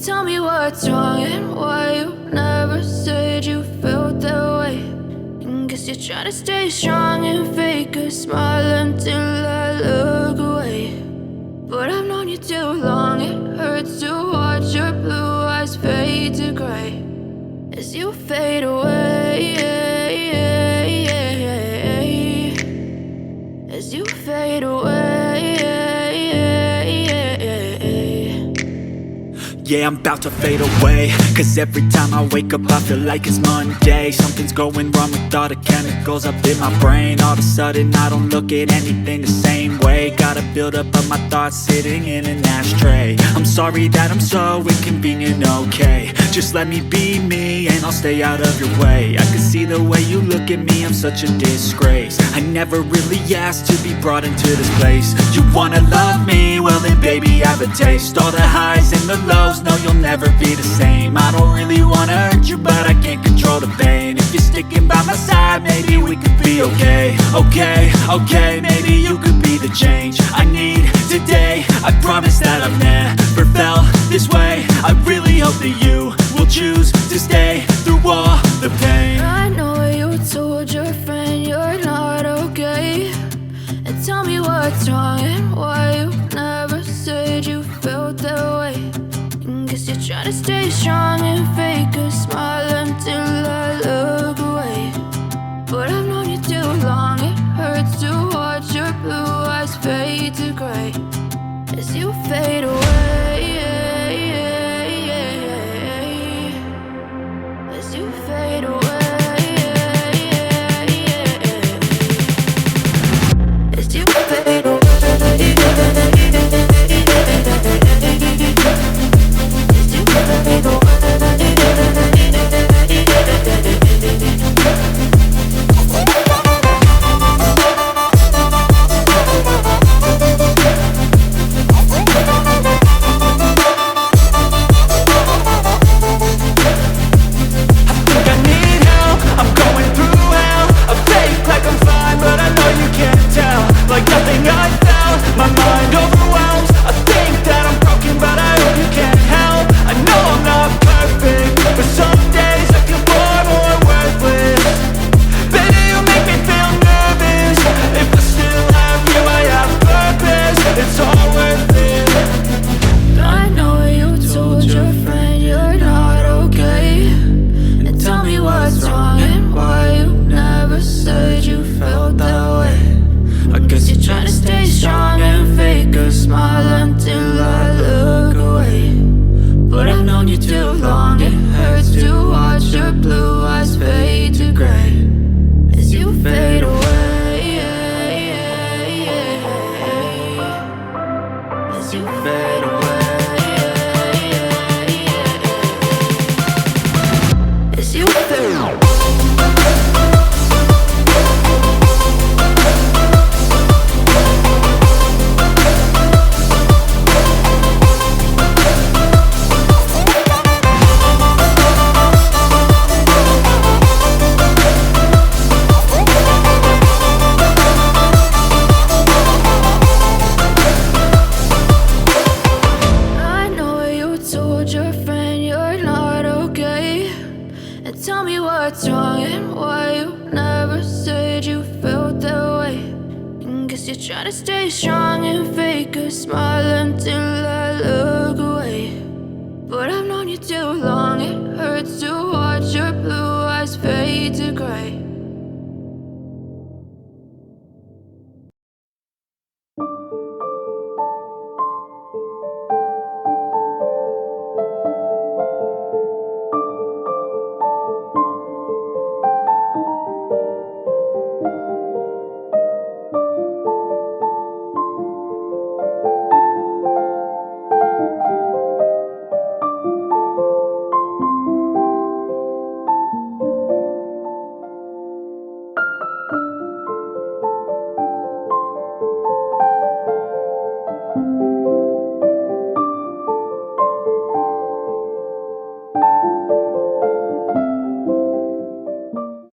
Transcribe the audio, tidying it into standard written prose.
Tell me what's wrong and why you never said you felt that way. And guess you're trying to stay strong and fake a smile until I look away. But I've known you too long, it hurts to watch your blue eyes fade to gray as you fade away, as you fade away. Yeah, I'm about to fade away, cause every time I wake up I feel like it's Monday. Something's going wrong with all the chemicals up in my brain. All of a sudden I don't look at anything the same way. Gotta build up of my thoughts sitting in an ashtray. I'm sorry that I'm so inconvenient, okay. Just let me be me and I'll stay out of your way. I can see the way you look at me, I'm such a disgrace. I never really asked to be brought into this place. You wanna love me? Well then baby have a taste. All the highs and the lows, no you'll never be the same. I don't really wanna hurt you but I can't control the pain. If you're sticking by my side maybe we could be okay. Okay, maybe you could be the change I need today. I promise that I've never felt this way. I really hope that you will choose to stay through all the pain. I know you told your friend you're not okay. And tell me what's wrong and why you never said you felt that way. And guess you're trying to stay strong and fake a smile until I look away. But I've known you too long, it hurts to watch your blue eyes fade to gray as you fade away, as you fade away, as you fade away. Tell me what's wrong and why you never said you felt that way. And guess you're trying to stay strong and fake a smile until I look away. But I've known you too long, it hurts to watch your blue